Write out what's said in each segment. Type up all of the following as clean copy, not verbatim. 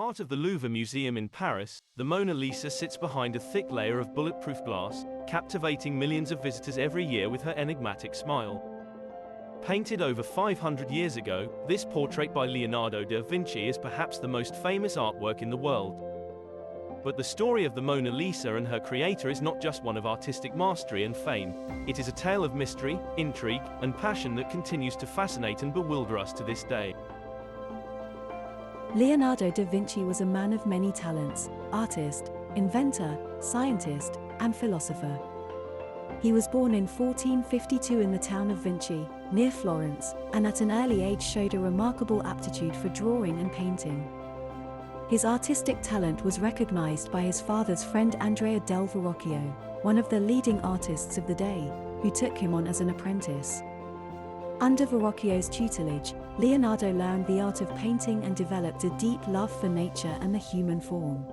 heart of the Louvre Museum in Paris, the Mona Lisa sits behind a thick layer of bulletproof glass, captivating millions of visitors every year with her enigmatic smile. Painted over 500 years ago, this portrait by Leonardo da Vinci is perhaps the most famous artwork in the world. But the story of the Mona Lisa and her creator is not just one of artistic mastery and fame. It is a tale of mystery, intrigue, and passion that continues to fascinate and bewilder us to this day. Leonardo da Vinci was a man of many talents: artist, inventor, scientist, and philosopher. He was born in 1452 in the town of Vinci, near Florence, and at an early age showed a remarkable aptitude for drawing and painting. His artistic talent was recognized by his father's friend Andrea del Verrocchio, one of the leading artists of the day, who took him on as an apprentice. Under Verrocchio's tutelage, Leonardo learned the art of painting and developed a deep love for nature and the human form.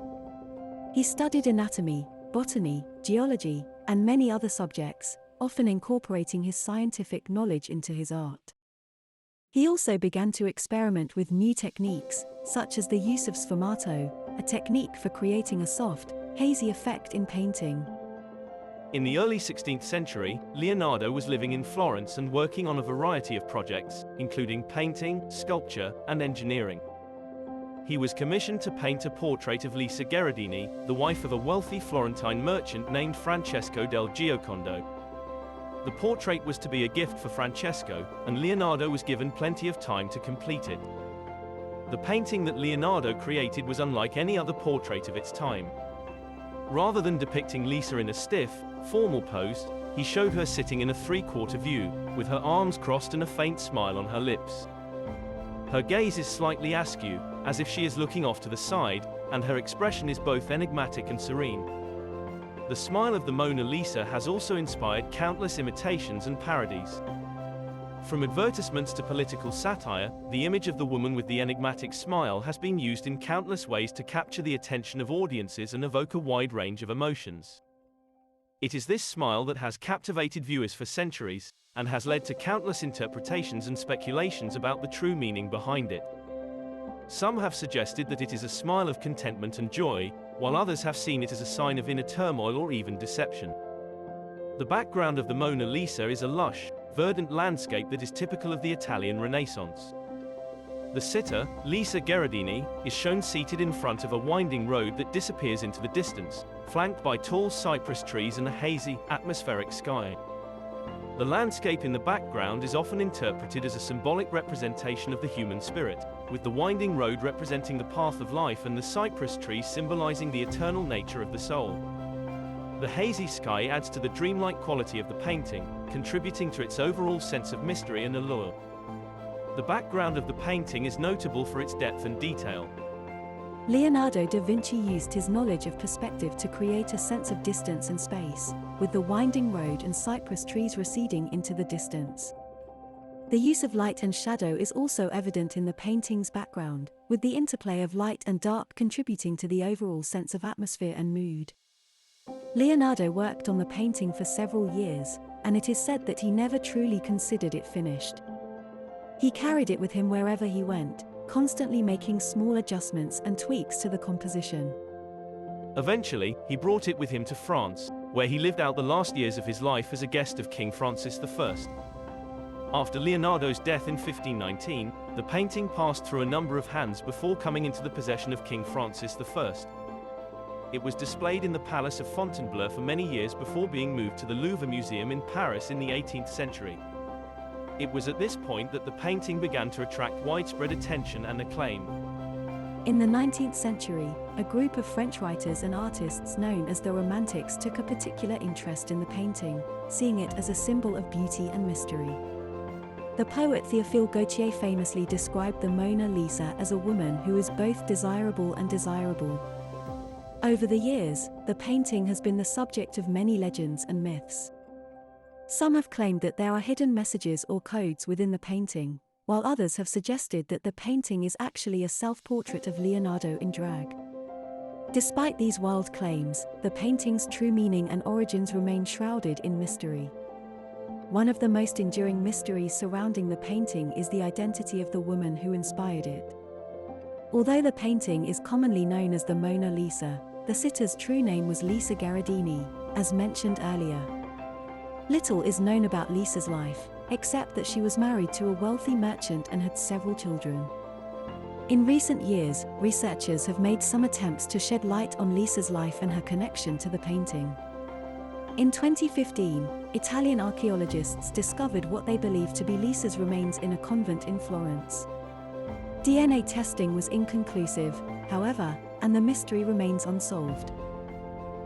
He studied anatomy, botany, geology, and many other subjects, often incorporating his scientific knowledge into his art. He also began to experiment with new techniques, such as the use of sfumato, a technique for creating a soft, hazy effect in painting. In the early 16th century, Leonardo was living in Florence and working on a variety of projects, including painting, sculpture, and engineering. He was commissioned to paint a portrait of Lisa Gherardini, the wife of a wealthy Florentine merchant named Francesco del Giocondo. The portrait was to be a gift for Francesco, and Leonardo was given plenty of time to complete it. The painting that Leonardo created was unlike any other portrait of its time. Rather than depicting Lisa in a stiff, formal pose, he showed her sitting in a three-quarter view, with her arms crossed and a faint smile on her lips. Her gaze is slightly askew, as if she is looking off to the side, and her expression is both enigmatic and serene. The smile of the Mona Lisa has also inspired countless imitations and parodies. From advertisements to political satire, the image of the woman with the enigmatic smile has been used in countless ways to capture the attention of audiences and evoke a wide range of emotions. It is this smile that has captivated viewers for centuries, and has led to countless interpretations and speculations about the true meaning behind it. Some have suggested that it is a smile of contentment and joy, while others have seen it as a sign of inner turmoil or even deception. The background of the Mona Lisa is a lush, verdant landscape that is typical of the Italian Renaissance. The sitter, Lisa Gherardini, is shown seated in front of a winding road that disappears into the distance, flanked by tall cypress trees and a hazy, atmospheric sky. The landscape in the background is often interpreted as a symbolic representation of the human spirit, with the winding road representing the path of life and the cypress trees symbolizing the eternal nature of the soul. The hazy sky adds to the dreamlike quality of the painting, contributing to its overall sense of mystery and allure. The background of the painting is notable for its depth and detail. Leonardo da Vinci used his knowledge of perspective to create a sense of distance and space, with the winding road and cypress trees receding into the distance. The use of light and shadow is also evident in the painting's background, with the interplay of light and dark contributing to the overall sense of atmosphere and mood. Leonardo worked on the painting for several years, and it is said that he never truly considered it finished. He carried it with him wherever he went, constantly making small adjustments and tweaks to the composition. Eventually, he brought it with him to France, where he lived out the last years of his life as a guest of King Francis I. After Leonardo's death in 1519, the painting passed through a number of hands before coming into the possession of King Francis I. It was displayed in the Palace of Fontainebleau for many years before being moved to the Louvre Museum in Paris in the 18th century. It was at this point that the painting began to attract widespread attention and acclaim. In the 19th century, a group of French writers and artists known as the Romantics took a particular interest in the painting, seeing it as a symbol of beauty and mystery. The poet Théophile Gautier famously described the Mona Lisa as a woman who is both desirable and desirable. Over the years, the painting has been the subject of many legends and myths. Some have claimed that there are hidden messages or codes within the painting, while others have suggested that the painting is actually a self-portrait of Leonardo in drag. Despite these wild claims, the painting's true meaning and origins remain shrouded in mystery. One of the most enduring mysteries surrounding the painting is the identity of the woman who inspired it. Although the painting is commonly known as the Mona Lisa, the sitter's true name was Lisa Gherardini, as mentioned earlier. Little is known about Lisa's life, except that she was married to a wealthy merchant and had several children. In recent years, researchers have made some attempts to shed light on Lisa's life and her connection to the painting. In 2015, Italian archaeologists discovered what they believed to be Lisa's remains in a convent in Florence. DNA testing was inconclusive, however, and the mystery remains unsolved.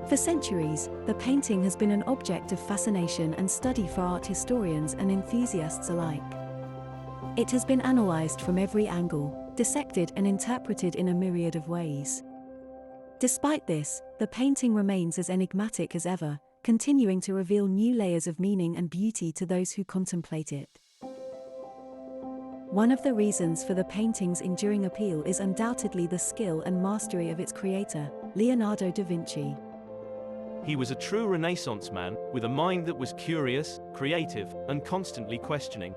For centuries, the painting has been an object of fascination and study for art historians and enthusiasts alike. It has been analyzed from every angle, dissected and interpreted in a myriad of ways. Despite this, the painting remains as enigmatic as ever, continuing to reveal new layers of meaning and beauty to those who contemplate it. One of the reasons for the painting's enduring appeal is undoubtedly the skill and mastery of its creator, Leonardo da Vinci. He was a true Renaissance man, with a mind that was curious, creative, and constantly questioning.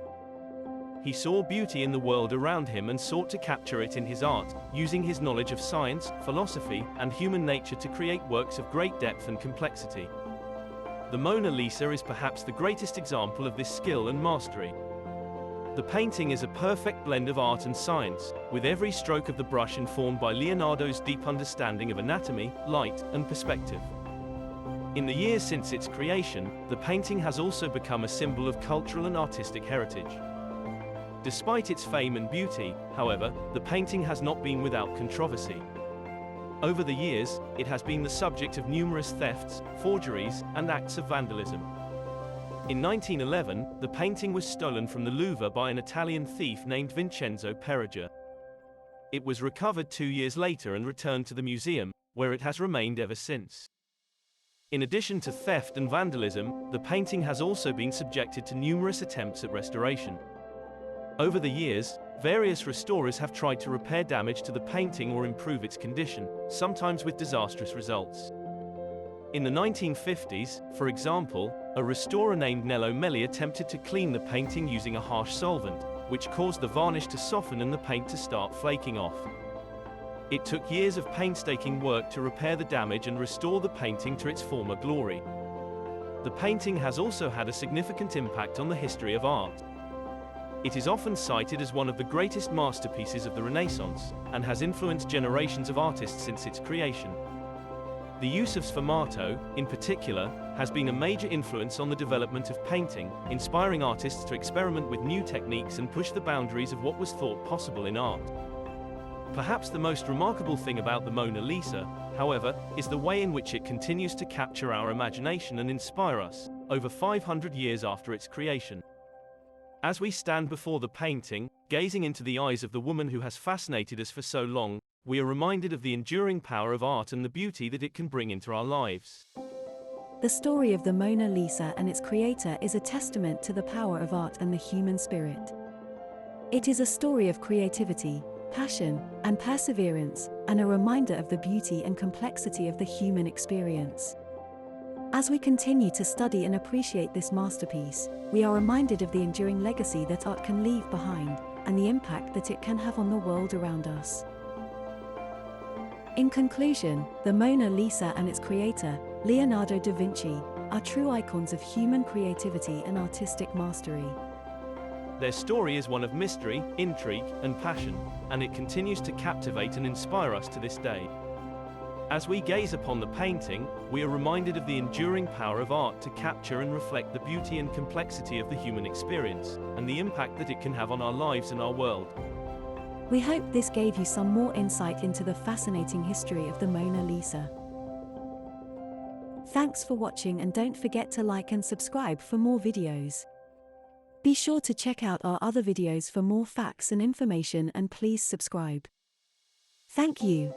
He saw beauty in the world around him and sought to capture it in his art, using his knowledge of science, philosophy, and human nature to create works of great depth and complexity. The Mona Lisa is perhaps the greatest example of this skill and mastery. The painting is a perfect blend of art and science, with every stroke of the brush informed by Leonardo's deep understanding of anatomy, light, and perspective. In the years since its creation, the painting has also become a symbol of cultural and artistic heritage. Despite its fame and beauty, however, the painting has not been without controversy. Over the years, it has been the subject of numerous thefts, forgeries, and acts of vandalism. In 1911, the painting was stolen from the Louvre by an Italian thief named Vincenzo Perugia. It was recovered 2 years later and returned to the museum, where it has remained ever since. In addition to theft and vandalism, the painting has also been subjected to numerous attempts at restoration. Over the years, various restorers have tried to repair damage to the painting or improve its condition, sometimes with disastrous results. In the 1950s, for example, a restorer named Nello Melli attempted to clean the painting using a harsh solvent, which caused the varnish to soften and the paint to start flaking off. It took years of painstaking work to repair the damage and restore the painting to its former glory. The painting has also had a significant impact on the history of art. It is often cited as one of the greatest masterpieces of the Renaissance, and has influenced generations of artists since its creation. The use of sfumato, in particular, has been a major influence on the development of painting, inspiring artists to experiment with new techniques and push the boundaries of what was thought possible in art. Perhaps the most remarkable thing about the Mona Lisa, however, is the way in which it continues to capture our imagination and inspire us, over 500 years after its creation. As we stand before the painting, gazing into the eyes of the woman who has fascinated us for so long, we are reminded of the enduring power of art and the beauty that it can bring into our lives. The story of the Mona Lisa and its creator is a testament to the power of art and the human spirit. It is a story of creativity, passion, and perseverance, and a reminder of the beauty and complexity of the human experience. As we continue to study and appreciate this masterpiece, we are reminded of the enduring legacy that art can leave behind, and the impact that it can have on the world around us. In conclusion, the Mona Lisa and its creator, Leonardo da Vinci, are true icons of human creativity and artistic mastery. Their story is one of mystery, intrigue, and passion, and it continues to captivate and inspire us to this day. As we gaze upon the painting, we are reminded of the enduring power of art to capture and reflect the beauty and complexity of the human experience, and the impact that it can have on our lives and our world. We hope this gave you some more insight into the fascinating history of the Mona Lisa. Thanks for watching, and don't forget to like and subscribe for more videos. Be sure to check out our other videos for more facts and information, and please subscribe. Thank you.